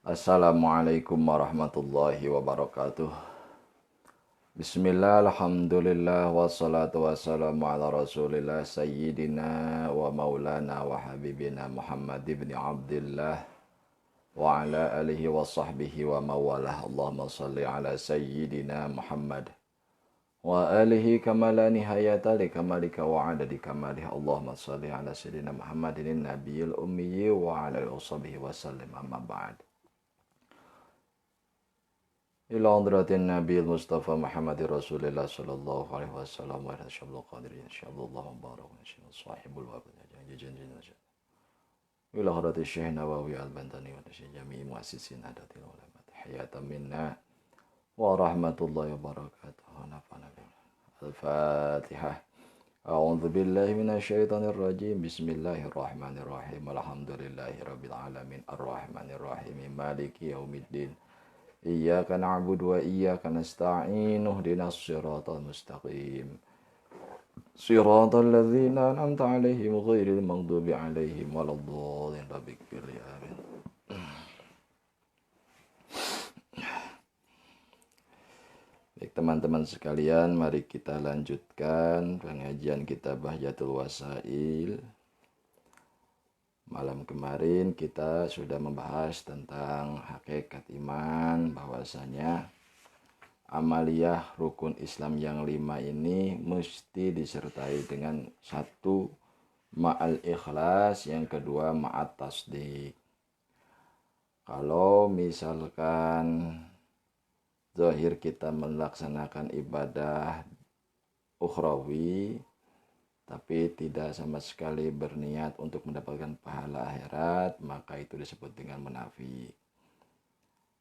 Assalamualaikum warahmatullahi wabarakatuh. Bismillah, alhamdulillah, wassalatu wassalamu ala rasulillah sayyidina wa maulana wa habibina Muhammad ibn Abdillah wa ala alihi wa sahbihi wa mawalah. Allahumma salli ala sayyidina Muhammad wa alihi kama la nihayata li kamalika wa adadi kamalih. Allahumma salli ala sayyidina Muhammadin nabiyil ummiyi wa ala alihi wa sahbihi wa sallim, amma ba'd. Ila hadratin Nabi Mustafa Muhammad Rasulullah sallallahu alaihi wasallam wa rasyabul qadirin insyaallah mubarak insyaallah sahibul waqt janji. Ila hadratin Syekh Nawawi Al-Bantani wa Syekh Jami' Muassisin Adatul Ulama hayatan minna wa rahmatullahi wa barakatuh. Al-Fatihah. A'udzu billahi minasy syaithanir rajim. Bismillahirrahmanirrahim. Alhamdulillahi rabbil alamin arrahmanir rahim maliki yaumiddin. Iyyaka na'budu wa iyyaka nasta'in ihdinas siratal mustaqim siratal ladzina an'amta 'alaihim ghairil maghdubi 'alaihim waladdallin amin. Baik teman-teman sekalian, mari kita lanjutkan pengajian kita Bahjatul Wasail. Malam kemarin kita sudah membahas tentang hakikat iman, bahwasanya amaliyah rukun Islam yang 5 ini mesti disertai dengan satu ma'al ikhlas, yang kedua ma'at tasdik. Kalau misalkan zahir kita melaksanakan ibadah ukhrawi tapi tidak sama sekali berniat untuk mendapatkan pahala akhirat, maka itu disebut dengan munafik.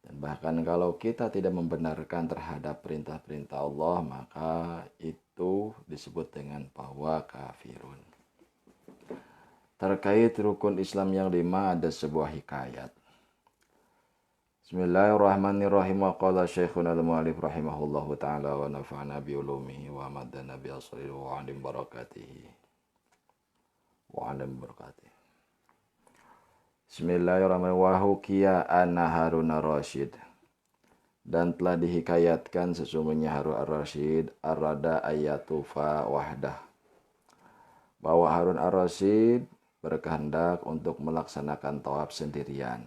Dan bahkan kalau kita tidak membenarkan terhadap perintah-perintah Allah, maka itu disebut dengan bahwa kafirun. Terkait rukun Islam yang 5 ada sebuah hikayat. Bismillahirrahmanirrahim. Wa qala syekhuna al-mu'alif rahimahullahu ta'ala wa nafa'ana bi ulumihi wa madana bi asrihi wa alim barakatihi wa alim barakatihi. Bismillahirrahmanirrahim. Wa hukiya anna Harun ar-Rasyid, dan telah dihikayatkan sesungguhnya Harun ar-Rasyid arada ayatufa wahdah, bahwa Harun ar-Rasyid berkehendak untuk melaksanakan tawaf sendirian.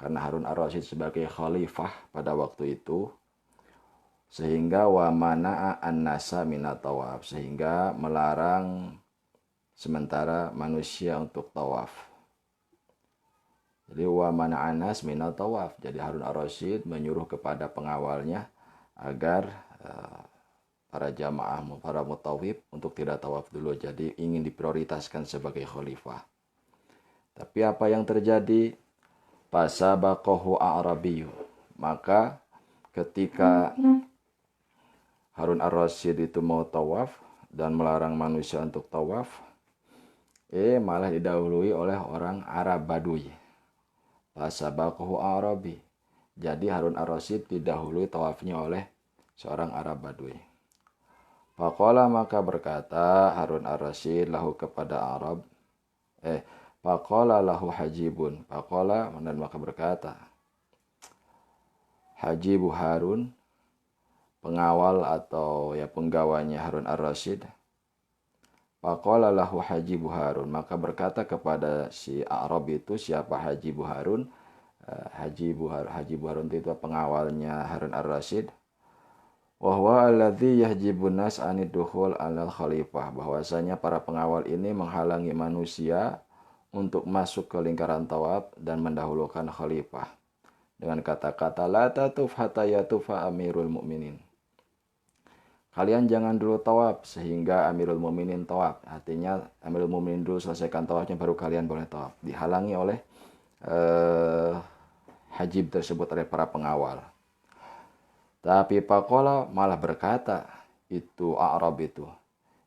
Karena Harun ar-Rasyid sebagai khalifah pada waktu itu, sehingga wa mana'a an-nasa minat tawaf, sehingga melarang sementara manusia untuk tawaf. Jadi wa mana'an nas minat tawaf. Jadi Harun ar-Rasyid menyuruh kepada pengawalnya agar para jamaah, para mutawif untuk tidak tawaf dulu. Jadi ingin diprioritaskan sebagai khalifah. Tapi apa yang terjadi? Fasabaqahu a'rabiyyu, maka ketika Harun ar-Rasyid itu mau tawaf dan melarang manusia untuk tawaf, malah didahului oleh orang Arab Badui. Fasabaqahu a'rabi, jadi Harun ar-Rasyid didahului tawafnya oleh seorang Arab Badui. Faqala, maka berkata Harun ar-Rasyid lahu kepada Arab, faqala lahu hajibun, faqala, dan maka berkata Hajibu Harun, pengawal atau penggawanya Harun ar-Rasyid. Faqala lahu Hajibu Harun, maka berkata kepada si Arab itu, siapa Hajibu Harun? Hajibu Harun itu pengawalnya Harun ar-Rasyid. Wa huwa alladzi yahjibun nas anid dukhul alal khalifah, bahwasanya para pengawal ini menghalangi manusia untuk masuk ke lingkaran tawaf dan mendahulukan khalifah dengan kata-kata la tatuf hatta yatufa amirul mu'minin. Kalian jangan dulu tawaf sehingga Amirul Mukminin tawaf. Artinya Amirul Mukminin dulu selesaikan tawafnya baru kalian boleh tawaf. Dihalangi oleh hajib tersebut oleh para pengawal. Tapi Pakola malah berkata itu Arab itu,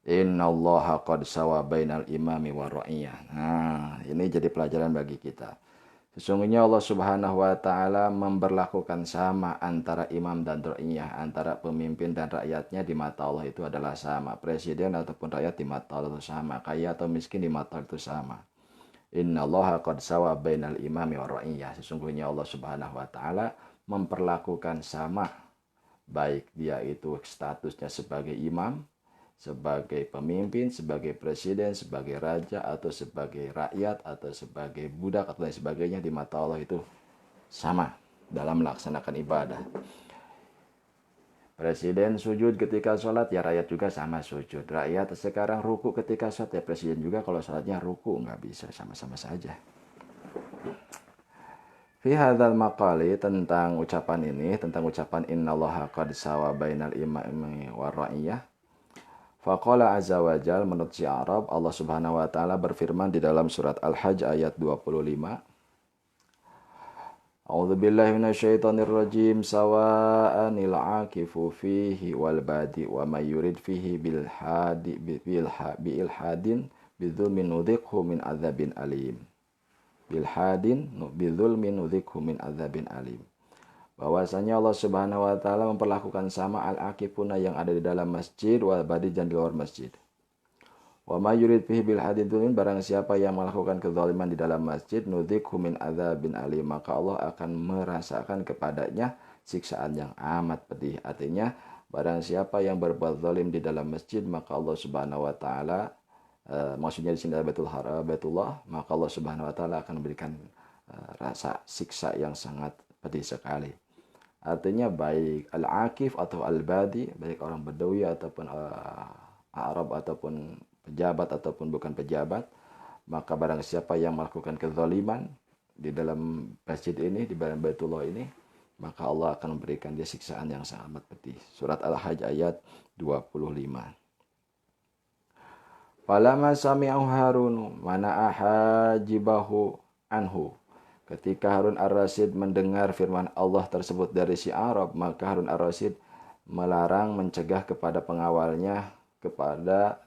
Innallaha qad sawa bainal imami wa ra'iyah. Nah, ini jadi pelajaran bagi kita. Sesungguhnya Allah Subhanahu wa taala memberlakukan sama antara imam dan ra'iyah, antara pemimpin dan rakyatnya di mata Allah itu adalah sama. Presiden ataupun rakyat di mata Allah itu sama, kaya atau miskin di mata Allah itu sama. Innallaha qad sawa bainal imami wa ra'iyah. Sesungguhnya Allah Subhanahu wa taala memperlakukan sama, baik dia itu statusnya sebagai imam, sebagai pemimpin, sebagai presiden, sebagai raja, atau sebagai rakyat, atau sebagai budak, atau lain sebagainya di mata Allah itu sama dalam melaksanakan ibadah. Presiden sujud ketika sholat, ya rakyat juga sama sujud. Rakyat sekarang ruku ketika sholat, ya presiden juga kalau sholatnya ruku, nggak bisa, sama-sama saja. Fi hadzal maqali, tentang ucapan ini, tentang ucapan innallaha qad sawa bainal imami war ra'iyah. Faqala azza wa jal, menurut si Arab, Allah Subhanahu wa taala berfirman di dalam surat Al-Hajj ayat 25. A'udzu billahi minasyaitonir rajim. Sawa'anil 'akifu fihi wal badi wa may yurid fihi bil ilhadin bidzulmin nudhiqhu min adzabin alim. Bil hadin bidzulmin nudhiqhu min adzabin alim. Bahwasanya Allah Subhanahu wa taala memperlakukan sama al-akifuna yang ada di dalam masjid wal badi dan di luar masjid. Wa may yurid fihi bil hadin, barang siapa yang melakukan kezaliman di dalam masjid, nudzikhu min adzabin alim, maka Allah akan merasakan kepadanya siksaan yang amat pedih. Artinya barang siapa yang berbuat zalim di dalam masjid, maka Allah Subhanahu wa taala maksudnya di sini adalah Baitullah, maka Allah Subhanahu wa taala akan memberikan rasa siksa yang sangat pedih sekali. Artinya baik al-akif atau al-badi, baik orang Badawi ataupun Arab ataupun pejabat ataupun bukan pejabat, maka barang siapa yang melakukan kezaliman di dalam masjid ini, di dalam Baitullah ini, maka Allah akan memberikan dia siksaan yang sangat pedih. Surat Al-Hajj ayat 25. Falamma sami'ahu Harun mana'a hajibahu anhu. Ketika Harun ar-Rasyid mendengar firman Allah tersebut dari si Arab, maka Harun ar-Rasyid melarang, mencegah kepada pengawalnya, kepada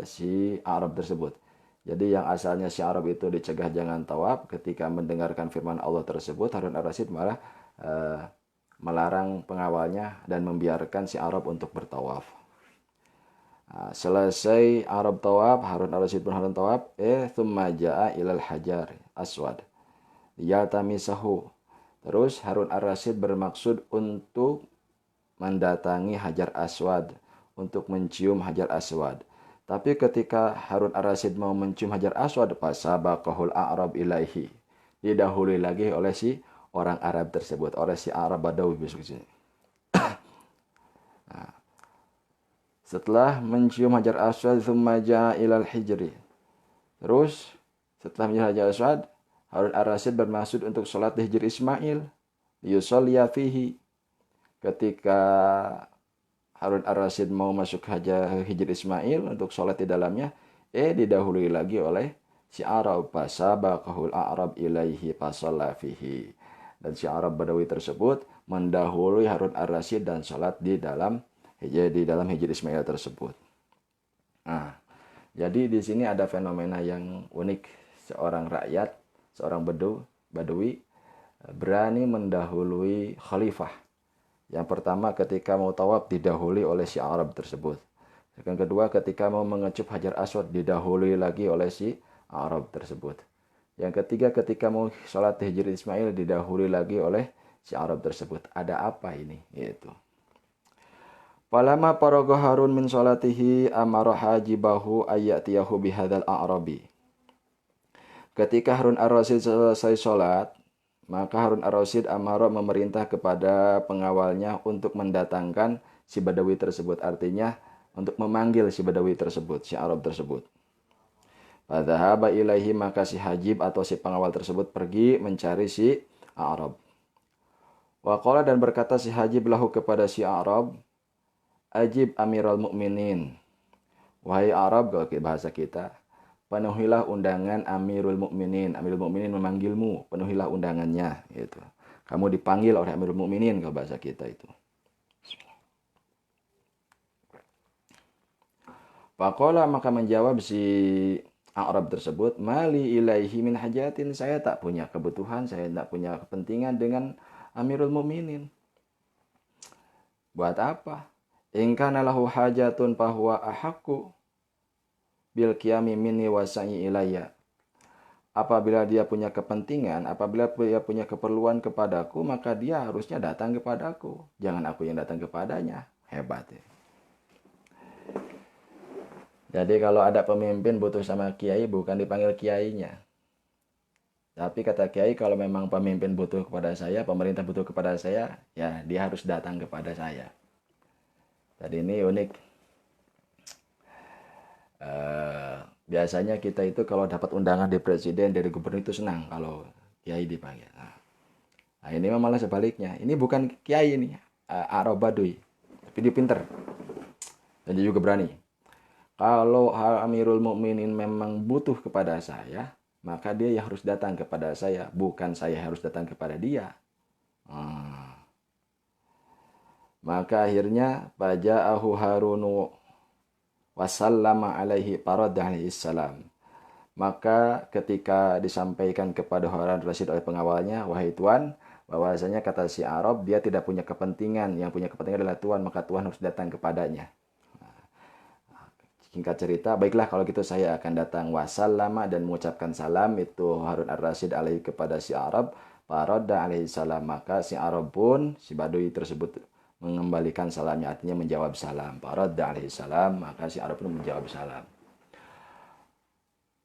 si Arab tersebut. Jadi yang asalnya si Arab itu dicegah jangan tawaf, ketika mendengarkan firman Allah tersebut, Harun ar-Rasyid malah melarang pengawalnya dan membiarkan si Arab untuk bertawaf. Selesai Arab tawaf, Harun ar-Rasyid pun Harun tawaf, thumma ja'a ilal hajar aswad yaltamisahu. Terus Harun ar-Rasyid bermaksud untuk mendatangi Hajar Aswad, untuk mencium Hajar Aswad. Tapi ketika Harun ar-Rasyid mau mencium Hajar Aswad, fasabaqahul a'rab ilaihi, didahului lagi oleh si orang Arab tersebut, oleh si Arab Badawi besok sini. Setelah mencium Hajar Aswad, thumma ja'a ilal hijri. Terus setelah mencium Hajar Aswad, Harun ar-Rasyid bermaksud untuk sholat di Hijr Ismail, yusolliya fihi. Ketika Harun ar-Rasyid mau masuk Hijr Ismail untuk sholat di dalamnya, didahului lagi oleh si Arab, fasabaqahul a'rab ilaihi fasalla fihi. Dan si Arab Badawi tersebut mendahului Harun ar-Rasyid dan sholat di dalam Hijr Ismail tersebut. Nah, jadi di sini ada fenomena yang unik. Seorang rakyat, seorang Badawi berani mendahului khalifah. Yang pertama ketika mau tawaf didahului oleh si Arab tersebut. Yang kedua ketika mau mengecup Hajar Aswad didahului lagi oleh si Arab tersebut. Yang ketiga ketika mau sholat Hijr Ismail didahului lagi oleh si Arab tersebut. Ada apa ini? Itu. Palama paraga Harun min sholatihi amara hajibahu ayyatiyahu bihadzal a'rabi. Ketika Harun ar-Rasyid selesai sholat, maka Harun ar-Rasyid amara memerintah kepada pengawalnya untuk mendatangkan si Badawi tersebut. Artinya untuk memanggil si Badawi tersebut, si Arab tersebut. Fadhahaba ilaihi, maka si hajib atau si pengawal tersebut pergi mencari si Arab. Waqala, dan berkata si hajib lahu kepada si Arab, ajib amiral mu'minin. Wahai Arab, kalau bahasa kita, penuhilah undangan Amirul Mukminin. Amirul Mukminin memanggilmu, penuhilah undangannya. Gitu. Kamu dipanggil oleh Amirul Mukminin kalau bahasa kita itu. Faqala maka menjawab si A'rab tersebut, mali ilaihi min hajatin, saya tak punya kebutuhan, saya tak punya kepentingan dengan Amirul Mukminin. Buat apa? In kana lahu hajatun fahuwa ahaqqu bil qiyami minni wa sa'i ilayya. Apabila dia punya kepentingan, apabila dia punya keperluan kepadaku, maka dia harusnya datang kepadaku. Jangan aku yang datang kepadanya. Hebat ya. Jadi kalau ada pemimpin butuh sama kiai, bukan dipanggil kiainya. Tapi kata kiai, kalau memang pemimpin butuh kepada saya, pemerintah butuh kepada saya, ya dia harus datang kepada saya. Jadi ini unik. Biasanya kita itu kalau dapat undangan dari presiden, dari gubernur itu senang kalau kiai dipanggil. Nah ini malah sebaliknya. Ini bukan kiai ini, Arab Baduy. Tapi dia pinter. Dan dia juga berani. Kalau Amirul Mukminin memang butuh kepada saya, maka dia yang harus datang kepada saya, bukan saya harus datang kepada dia. Maka akhirnya faja'ahu Harunu wasallama alaihi faradda alaihi salam. Maka ketika disampaikan kepada Harun Rasyid oleh pengawalnya, wahai Tuan, bahwasanya kata si Arab, dia tidak punya kepentingan, yang punya kepentingan adalah Tuan, maka Tuan harus datang kepadanya. Singkat cerita, baiklah kalau gitu saya akan datang wasallama dan mengucapkan salam itu Harun ar-Rasyid alaihi kepada si Arab, faradda alaihi salam, maka si Arab pun, si Badui tersebut mengembalikan salamnya, artinya menjawab salam. Faradda alaihi salam, maka si Arab pun menjawab salam.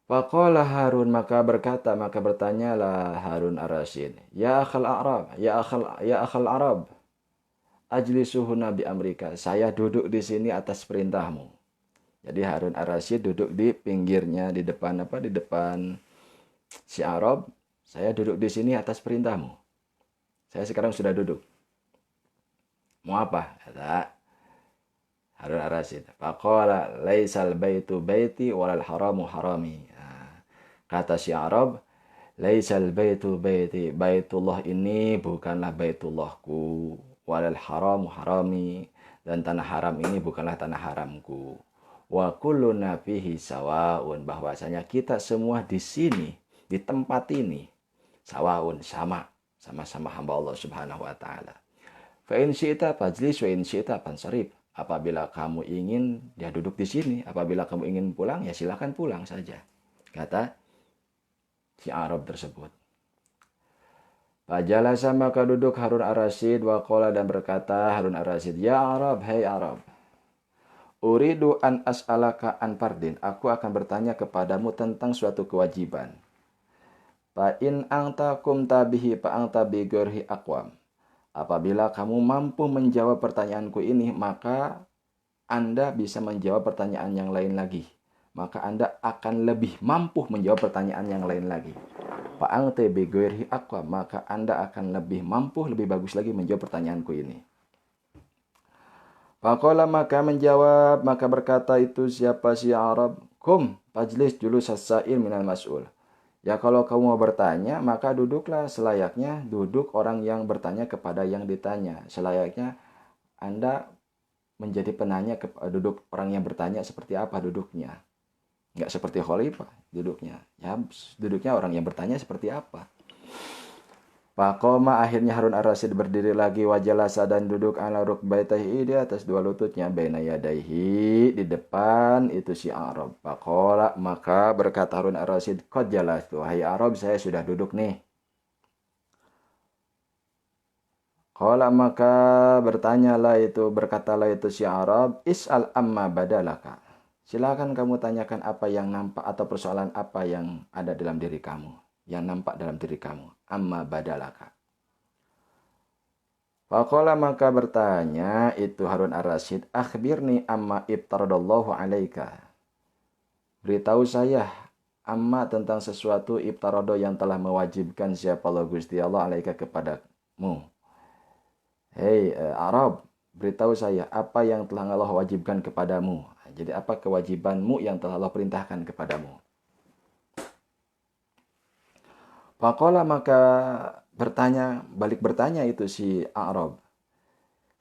Faqala Harun, maka bertanyalah Harun ar-Rasyid, ya akhal Arab, ya akhal Arab, ajlisuhuna bi amrika, saya duduk di sini atas perintahmu. Jadi Harun ar-Rasyid duduk di pinggirnya, di depan si Arab. Saya duduk di sini atas perintahmu. Saya sekarang sudah duduk. Mau apa? Kata Harun ar-Rasyid. Faqala laisal baitu baiti walal haramu harami. Kata si Arab, laisal baitu baiti. Baitullah ini bukanlah baitullahku. Walal haramu harami. Dan tanah haram ini bukanlah tanah haramku. Wa kulluna fihi sawaun, bahwasanya kita semua di sini, di tempat ini sawaun, sama-sama hamba Allah Subhanahu wa taala. Fa in syi'ta fajlis wa in syi'ta fansarif. Apabila kamu ingin ya duduk di sini, apabila kamu ingin pulang ya silakan pulang saja, kata si Arab tersebut. Fajalasa maka duduk Harun ar-Rasyid wa qala dan berkata Harun ar-Rasyid, ya Arab, hai Arab, uridu an as'alaka an fardin. Aku akan bertanya kepadamu tentang suatu kewajiban. Fa in anta kumta bihi fa anta bi ghairi aqwam. Apabila kamu mampu menjawab pertanyaanku ini, maka Anda bisa menjawab pertanyaan yang lain lagi. Maka Anda akan lebih mampu menjawab pertanyaan yang lain lagi. Fa anta bi ghairi aqwam, maka Anda akan lebih mampu, lebih bagus lagi menjawab pertanyaanku ini. Faqala maka menjawab, maka berkata itu siapa si Arab, kum fajlis julus as-sa'il minal mas'ul. Ya kalau kamu mau bertanya, maka duduklah selayaknya duduk orang yang bertanya kepada yang ditanya. Selayaknya Anda menjadi penanya, duduk orang yang bertanya seperti apa duduknya. Enggak seperti khalifah duduknya. Ya duduknya orang yang bertanya seperti apa. Faqoma akhirnya Harun ar-Rasyid berdiri lagi wajalasa dan duduk ala rukbaitaihi di atas dua lututnya baina yadaihi di depan itu si Arab. Faqala maka berkata Harun ar-Rasyid, qad jalastu, wahai Arab saya sudah duduk nih. Qala maka berkatalah itu si Arab, is'al amma badalaka. Silakan kamu tanyakan apa yang nampak atau persoalan apa yang ada dalam diri kamu, yang nampak dalam diri kamu. Amma badalaka. Faqala maka bertanya itu Harun ar-Rasyid, akhbirni amma ibtaradallahu alaika. Beritahu saya amma tentang sesuatu ibtarado yang telah mewajibkan siapa Allah Gusti Allah alaika kepadamu. Hei Arab, beritahu saya apa yang telah Allah wajibkan kepadamu. Jadi apa kewajibanmu yang telah Allah perintahkan kepadamu. Faqala maka balik bertanya itu si Arab.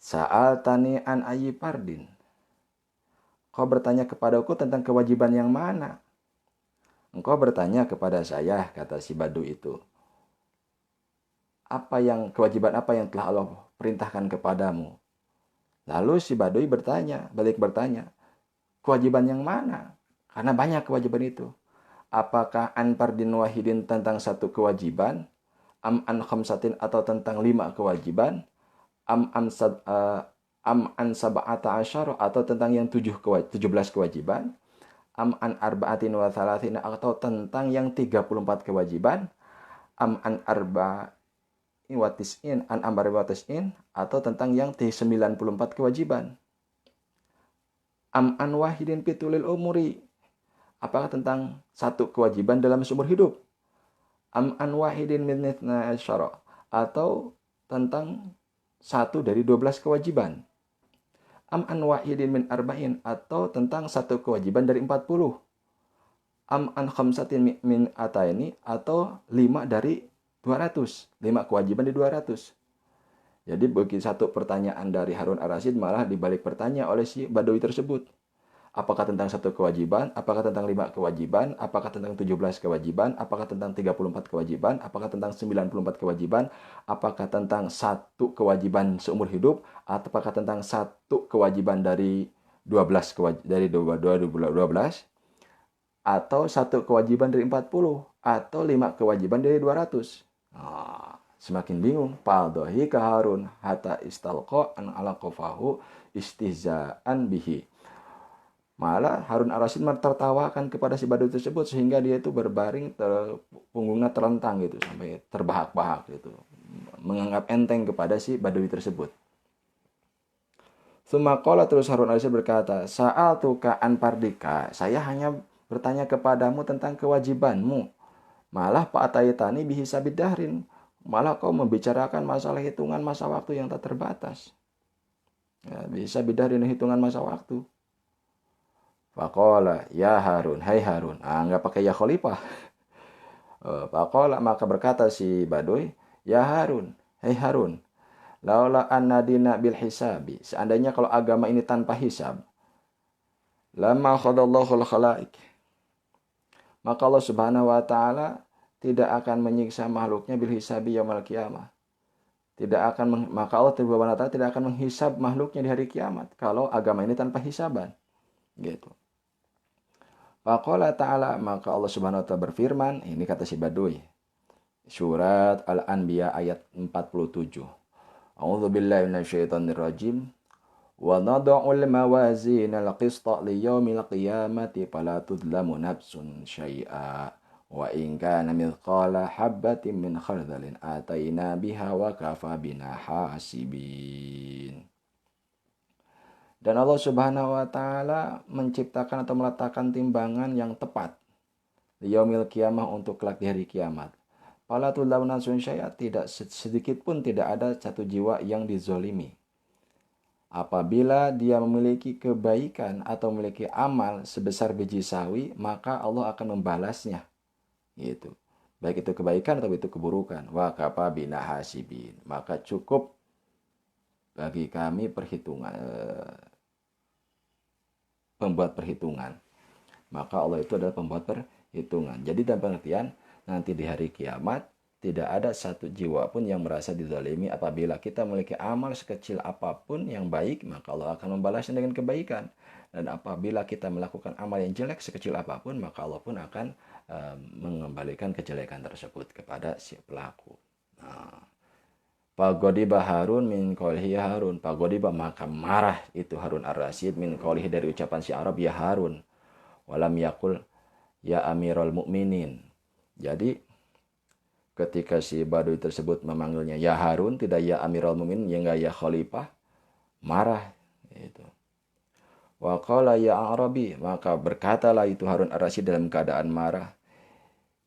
Sa'altani an ayyi fardin. Kau bertanya kepadaku tentang kewajiban yang mana? Engkau bertanya kepada saya, kata si Badu itu. Kewajiban apa yang telah Allah perintahkan kepadamu? Lalu si Badui balik bertanya, kewajiban yang mana? Karena banyak kewajiban itu. Apakah an fardin wahidin tentang satu kewajiban? Am an khamsatin atau tentang 5 kewajiban? Am an sab'ata asyara atau tentang yang 17 kewajiban? Am an arba'atin wa thalathin atau tentang yang 34 kewajiban? Am an arba'in wa tis'in an ambari wa tis'in atau tentang yang 94 kewajiban? Am an wahidin pitulil umuri, apakah tentang satu kewajiban dalam seumur hidup? Am an wahidin min ithna asyara atau tentang satu dari 12 kewajiban? Am an wahidin min arba'in atau tentang satu kewajiban dari 40? Am an khamsatin min ataini atau 5 dari 200? 5 kewajiban dari 200. Jadi bagi satu pertanyaan dari Harun ar-Rasyid malah dibalik bertanya oleh si Badawi tersebut. Apakah tentang satu kewajiban? Apakah tentang 5 kewajiban? Apakah tentang 17 kewajiban? Apakah tentang 34 kewajiban? Apakah tentang 94 kewajiban? Apakah tentang satu kewajiban seumur hidup? Apakah tentang satu kewajiban dari 12 atau satu kewajiban dari 40 atau 5 kewajiban dari 200? Semakin bingung. Fadhahi ka Harun hatta istalqa an ala qafahu istihza'an bihi. Malah Harun ar-Rasyid tertawakan kepada si Badui tersebut sehingga dia itu berbaring punggungnya terlentang gitu sampai terbahak-bahak gitu, menganggap enteng kepada si Badui tersebut. Tsumma terus Harun ar-Rasyid berkata, sa'altuka an fardika, saya hanya bertanya kepadamu tentang kewajibanmu. Malah fa'ataitani bihi sabidahrin, malah kau membicarakan masalah hitungan masa waktu yang tak terbatas. Ya, bisa bidahrin hitungan masa waktu. Faqala ya Harun, hai Harun. Enggak pakai ya Khalifah. Faqala maka berkata si Badui, ya Harun, hai Harun. Laula anna dina bil hisabi. Seandainya kalau agama ini tanpa hisab, lama khadallahu al-khalaik. Maka Allah Subhanahu wa taala tidak akan menyiksa makhluknya bil hisabi yaumil qiyamah. Maka Allah Subhanahu wa taala tidak akan menghisab makhluknya di hari kiamat kalau agama ini tanpa hisaban. Gitu. Faqala ta'ala, maka Allah Subhanahu wa taala berfirman, ini kata si Badui. Surat Al-Anbiya ayat 47. A'udzu billahi minasyaitonir rajim. Wa nad'ul mawazina al-qista liyaumil qiyamati fala tudlamu nafsun syai'a wa in kana mithqala habatin min khardalin ataina biha wa kafa bina hasibin. Dan Allah Subhanahu wa taala menciptakan atau meletakkan timbangan yang tepat liyaumil qiyamah untuk kelak di hari kiamat. Fala tudlamu nafsun syai'a, tidak sedikit pun tidak ada satu jiwa yang dizolimi. Apabila dia memiliki kebaikan atau memiliki amal sebesar biji sawi, maka Allah akan membalasnya. Gitu. Baik itu kebaikan atau itu keburukan. Wa kafa bina hasibin. Maka cukup bagi kami pembuat perhitungan. Maka Allah itu adalah pembuat perhitungan. Jadi dalam pengertian nanti di hari kiamat tidak ada satu jiwa pun yang merasa dizalimi. Apabila kita memiliki amal sekecil apapun yang baik, maka Allah akan membalasnya dengan kebaikan. Dan apabila kita melakukan amal yang jelek sekecil apapun, maka Allah pun akan mengembalikan kejelekan tersebut kepada si pelaku. Fagodiba Harun min qawlihi Harun. Fagodiba maka marah itu Harun ar-Rasyid min qawlihi dari ucapan si Arab ya Harun. Walam yakul ya Amirul Mukminin. Jadi ketika si Badui tersebut memanggilnya ya Harun, tidak ya Amirul Mukminin, ya enggak ya Khalifah, marah itu. Wa qala ya Arabi, maka berkatalah itu Harun ar-Rasyid dalam keadaan marah.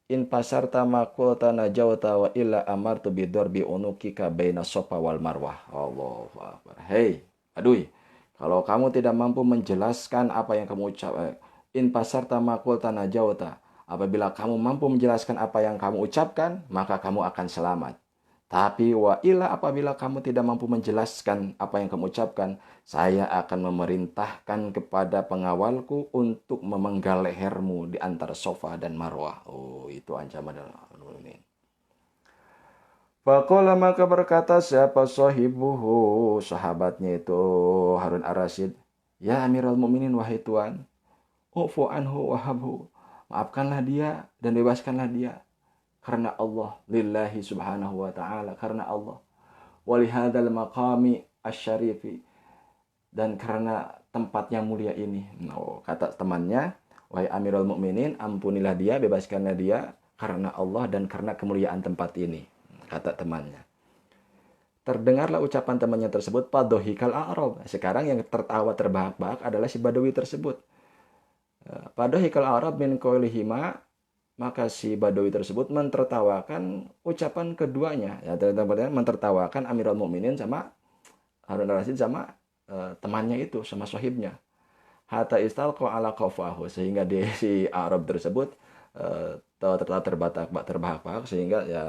In pasarta maqulta najauta wa illa amartu bidorbi unukika baina Safa wal Marwah. Allahu Akbar. Hei, Badui, kalau kamu tidak mampu menjelaskan apa yang kamu ucapkan, in pasarta maqulta najauta, apabila kamu mampu menjelaskan apa yang kamu ucapkan, maka kamu akan selamat. Tapi wa ila apabila kamu tidak mampu menjelaskan apa yang kamu ucapkan, saya akan memerintahkan kepada pengawalku untuk memenggal lehermu di antara Sofa dan Marwah. Oh, itu ancaman ini. Faqala maka berkata siapa sahibuhu, sahabatnya itu Harun Ar-Rasyid, ya Amirul Mukminin wahai tuan, ufu anhu wahabhu, maafkanlah dia dan bebaskanlah dia karena Allah, lillahi subhanahu wa ta'ala, karena Allah, walihadal maqami asyarifi, dan karena tempat yang mulia ini. Oh, kata temannya, wahai Amirul Mukminin, ampunilah dia, bebaskanlah dia karena Allah dan karena kemuliaan tempat ini, kata temannya. Terdengarlah ucapan temannya tersebut, padohikal a'rab. Sekarang yang tertawa terbahak-bahak adalah si Badawi tersebut. Padohikal a'rab min qaulihima, maka si Badawi tersebut mentertawakan ucapan keduanya. Ya, mentertawakan Amirul Mukminin sama Harun Ar-Rasyid sama temannya itu, sama sohibnya. Hatta istalqa ala qafahu, sehingga si Arab tersebut tertawa terbahak-bahak sehingga ya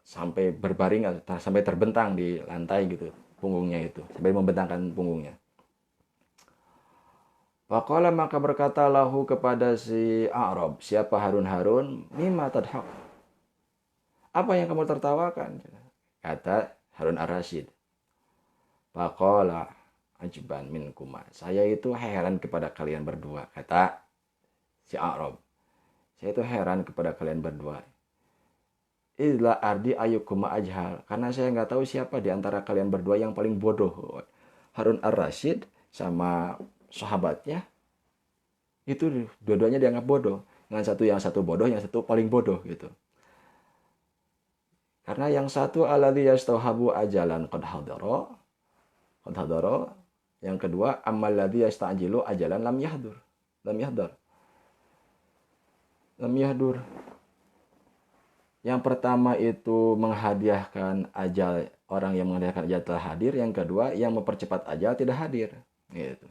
sampai berbaring, sampai terbentang di lantai gitu punggungnya itu, sampai membentangkan punggungnya. Faqala maka berkata lahu kepada si Arab, siapa Harun, mimma tadhaq, apa yang kamu tertawakan? Kata Harun Ar-Rasyid, faqala ajban minkuma, saya itu heran kepada kalian berdua, kata si Arab. Saya itu heran kepada kalian berdua. Illa ardi ayyukuma ajhal, karena saya nggak tahu siapa di antara kalian berdua yang paling bodoh. Harun Ar-Rasyid sama sahabatnya itu dua-duanya dianggap bodoh. Yang satu bodoh, yang satu paling bodoh gitu. Karena yang satu alladzi yastauhabu ajalan qad hadara, yang kedua ammal ladzi yastajilu ajalan lam yahdur. Yang pertama itu menghadiahkan ajal, orang yang menghadiahkan ajal telah hadir. Yang kedua yang mempercepat ajal tidak hadir. Gitu.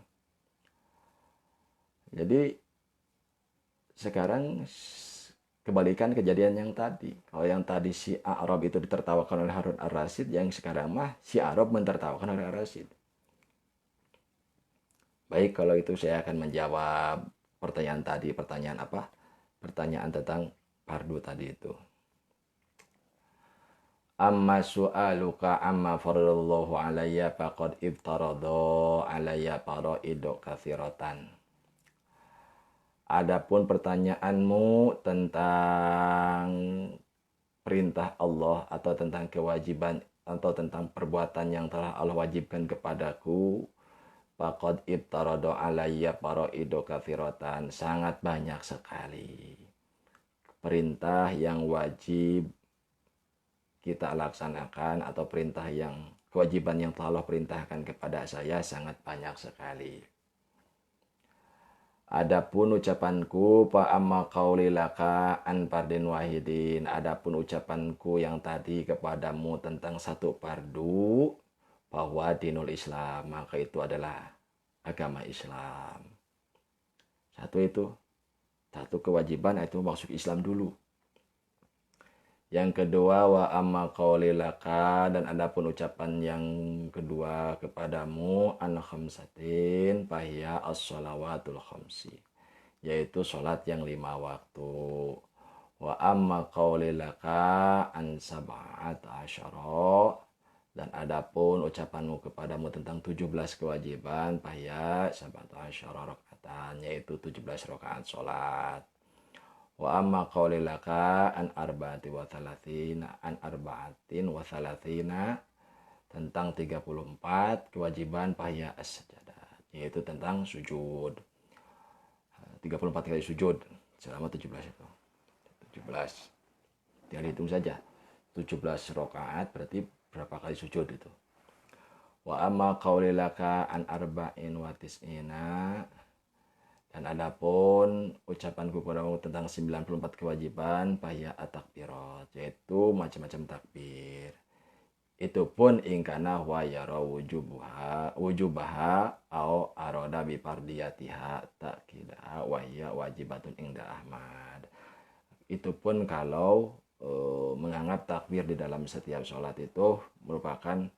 Jadi sekarang kebalikan kejadian yang tadi. Kalau yang tadi si Arab itu ditertawakan oleh Harun Ar-Rasyid, yang sekarang mah si Arab mentertawakan oleh Ar-Rasyid. Baik, kalau itu saya akan menjawab pertanyaan tadi. Pertanyaan apa? Pertanyaan tentang fardu tadi itu. Amma su'aluka amma faradallahu alayya faqad iftarada alayya faraidu katsiratan. Adapun pertanyaanmu tentang perintah Allah atau tentang kewajiban atau tentang perbuatan yang telah Allah wajibkan kepadaku, faqad iftarada alayya faraidu katsiratan, sangat banyak sekali perintah yang wajib kita laksanakan atau perintah yang kewajiban yang telah Allah perintahkan kepada saya sangat banyak sekali. Adapun ucapanku fa amma qauli laka an fardin wahidin, adapun ucapanku yang tadi kepadamu tentang satu fardu bahwa dinul Islam, maka itu adalah agama Islam. Satu kewajiban itu masuk Islam dulu. Yang kedua wa amma qauli laka, dan adapun ucapan yang kedua kepadamu an khamsatin fahiya as-shalawatul khamsi, yaitu salat yang 5 waktu. Wa amma qauli laka an sab'at asyara, dan adapun ucapanmu kepadamu tentang 17 kewajiban fahiya sab'at asyara rakaatan, yaitu 17 rakaat salat. Wa amma qauli laka an arba'atin wa thalathina, tentang 34 kewajiban fahiya as-sajadah, yaitu tentang sujud. 34 kali sujud selama 17 itu. 17. Tinggal hitung saja. 17 rakaat berarti berapa kali sujud itu. Wa amma qauli laka an arba'in wa tis'ina, dan adapun ucapanku kepadamu tentang 94 kewajiban fahiya at-takbirat, yaitu macam-macam takbir. Itu pun ingkana wa yara wujubaha au arada bi fardiyatiha taqidah wa hiya wajibatun inda Ahmad. Itu pun kalau menganggap takbir di dalam setiap sholat itu merupakan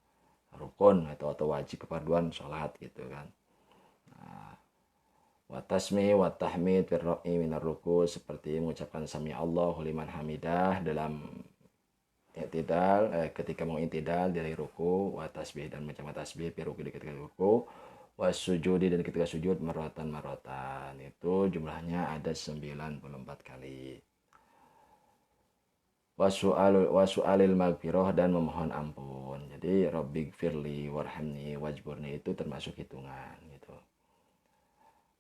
rukun atau wajib kepaduan sholat gitu kan. Wa tasmi wa tahmid fir ra'i minar ruku, seperti mengucapkan sami Allahu liman hamidah dalam i'tidal, ketika mau i'tidal dari ruku, wa tasbih dan mengucapkan tasbih fi ruku ketika ruku, wa sujudi dan ketika sujud marotan itu jumlahnya ada 94 kali. Wasu'alil magfirah dan memohon ampun. Jadi Rabbighfirli warhamni wajburni itu termasuk hitungan gitu.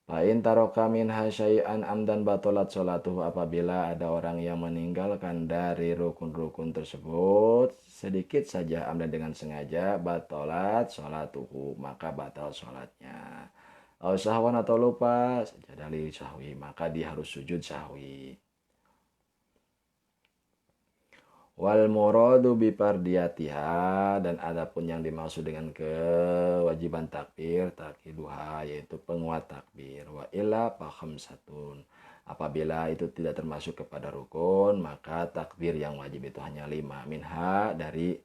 Fa'in taroka minha syai'an amdan batolat sholatuhu, apabila ada orang yang meninggalkan dari rukun-rukun tersebut sedikit saja amdan dengan sengaja, batolat sholatuhu, maka batal sholatnya. Sahwan atau lupa, sajadali sahwi, maka dia harus sujud sahwi. Wal muradu bipardiyatiha, dan adapun yang dimaksud dengan kewajiban takbir takiduha, yaitu penguat takbir. Wa illa paham satun, apabila itu tidak termasuk kepada rukun, maka takbir yang wajib itu hanya 5. Minha dari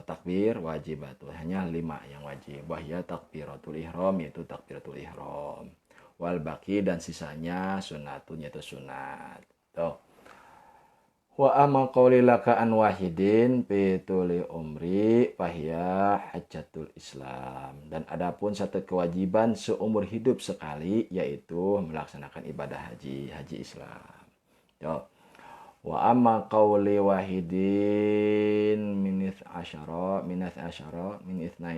takbir wajibatu, hanya 5 yang wajib. Wahya takbiratul ihram, yaitu takbiratul ihram. Wal baki, dan sisanya sunnatun, yaitu sunat. Tuh. Wa amma qawli laka an wahidin pituli umri fahiya hajjatul Islam, dan adapun satu kewajiban seumur hidup sekali, yaitu melaksanakan ibadah haji Islam. Yo. Wa amma qawli wahidin min ithnai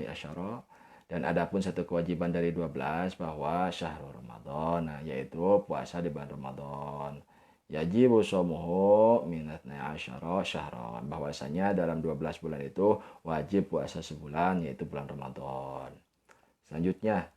asyara, dan adapun satu kewajiban dari 12 bahwa syahrul Ramadan, yaitu puasa di bulan Ramadan. Yajibu shaumuhu min ithnai asyara syahran, bahwasanya dalam 12 bulan itu wajib puasa sebulan, yaitu bulan Ramadan. Selanjutnya,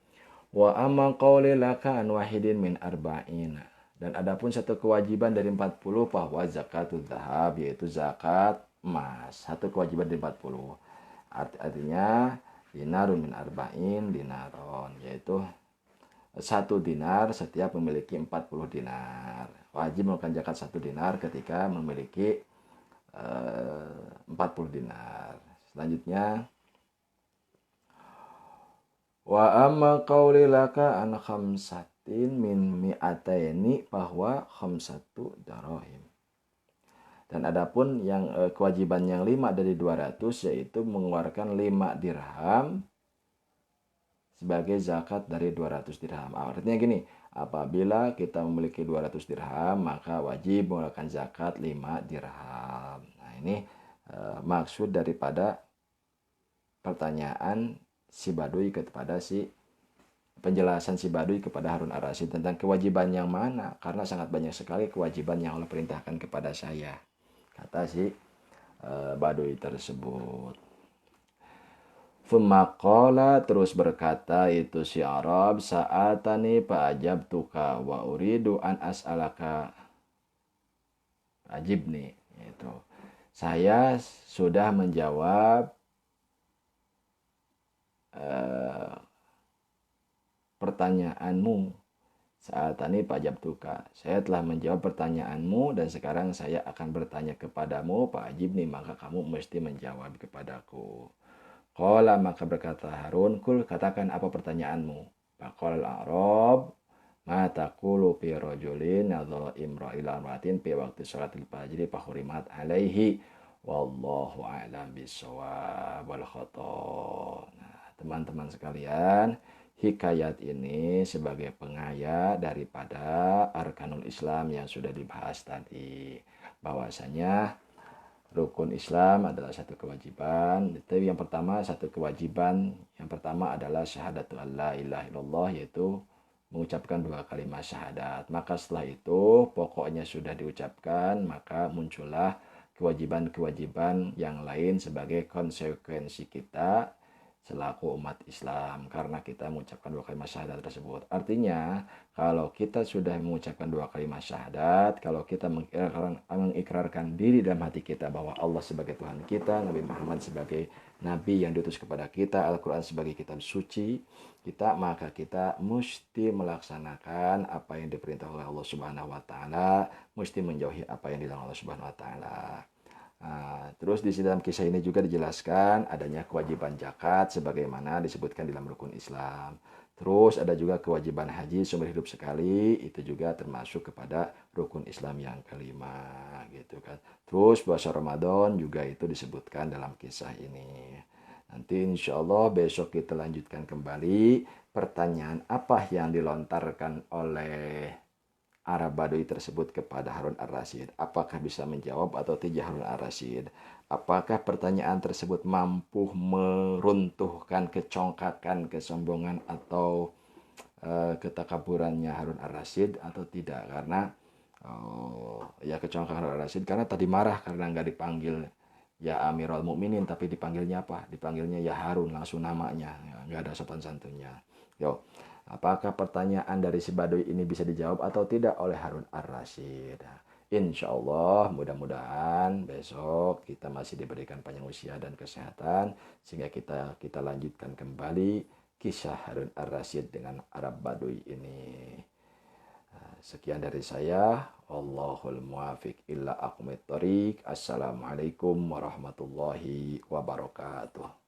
wa amma qawli laka an wahidin min arba'in, dan adapun satu kewajiban dari 40 bahwa zakatul zahab, yaitu zakat emas, satu kewajiban dari 40. Artinya dinarun min arba'in dinaron, yaitu 1 dinar setiap memiliki 40 dinar. Wajib melakukan zakat 1 dinar ketika memiliki 40 dinar. Selanjutnya, wa amma qawli laka an khamsatin min mi'ataini bahwa khamsatu darahim, dan adapun yang kewajiban yang 5 dari 200, yaitu mengeluarkan 5 dirham sebagai zakat dari 200 dirham. Artinya gini, apabila kita memiliki 200 dirham, maka wajib mengeluarkan zakat 5 dirham. Nah, ini maksud daripada pertanyaan si Baduy kepada penjelasan si Baduy kepada Harun ar-Rasyid tentang kewajiban yang mana, karena sangat banyak sekali kewajiban yang Allah perintahkan kepada saya, kata si Baduy tersebut. Fumaqala, terus berkata itu si Arab, sa'atani fa'ajabtuka wa uridu an as'alaka ajibni, yaitu saya sudah menjawab pertanyaanmu. Sa'atani fa'ajabtuka, saya telah menjawab pertanyaanmu dan sekarang saya akan bertanya kepadamu, fa'ajibni, maka kamu mesti menjawab kepadaku. Qala, maka berkata Harun, kul, katakan apa pertanyaanmu. Faqala al-A'rab, ma taqulu fi rajulin nadha imra'il amratin fi waqti sholatil fajri fahurimat alaihi wallahu a'lam bissawab wal khata'. Nah, teman-teman sekalian, hikayat ini sebagai pengaya daripada arkanul Islam yang sudah dibahas tadi, bahwasanya rukun Islam adalah satu kewajiban. Tapi yang pertama, satu kewajiban yang pertama adalah syahadatu alla ilaha illallah, yaitu mengucapkan 2 kalimat syahadat. Maka setelah itu pokoknya sudah diucapkan, maka muncullah kewajiban-kewajiban yang lain sebagai konsekuensi kita selaku umat Islam karena kita mengucapkan 2 kalimat syahadat tersebut. Artinya, kalau kita sudah mengucapkan 2 kalimat syahadat, kalau kita mengikrarkan diri dalam hati kita bahwa Allah sebagai Tuhan kita, Nabi Muhammad sebagai Nabi yang diutus kepada kita, Al-Quran sebagai kitab suci, maka kita mesti melaksanakan apa yang diperintah oleh Allah Subhanahu wa taala, mesti menjauhi apa yang dilarang Allah Subhanahu wa taala. Terus di dalam kisah ini juga dijelaskan adanya kewajiban zakat sebagaimana disebutkan dalam rukun Islam. Terus ada juga kewajiban haji seumur hidup sekali, itu juga termasuk kepada rukun Islam yang kelima gitu kan. Terus puasa Ramadan juga itu disebutkan dalam kisah ini. Nanti insya Allah besok kita lanjutkan kembali pertanyaan apa yang dilontarkan oleh Arab Baduy tersebut kepada Harun ar-Rasyid. Apakah bisa menjawab atau tidak Harun ar-Rasyid? Apakah pertanyaan tersebut mampu meruntuhkan kecongkakan, kesombongan atau ketakaburannya Harun ar-Rasyid atau tidak? Karena ya kecongkakan Harun ar-Rasyid karena tadi marah karena nggak dipanggil ya Amirul Mukminin, tapi dipanggilnya apa? Dipanggilnya ya Harun, langsung namanya, ya, nggak ada sopan santunnya. Yo, apakah pertanyaan dari si Baduy ini bisa dijawab atau tidak oleh Harun ar-Rasyid? Insya Allah mudah-mudahan besok kita masih diberikan panjang usia dan kesehatan sehingga kita lanjutkan kembali kisah Harun ar-Rasyid dengan Arab Baduy ini. Sekian dari saya. Wallahul muwafiq illa aqwamit thoriq. Assalamualaikum warahmatullahi wabarakatuh.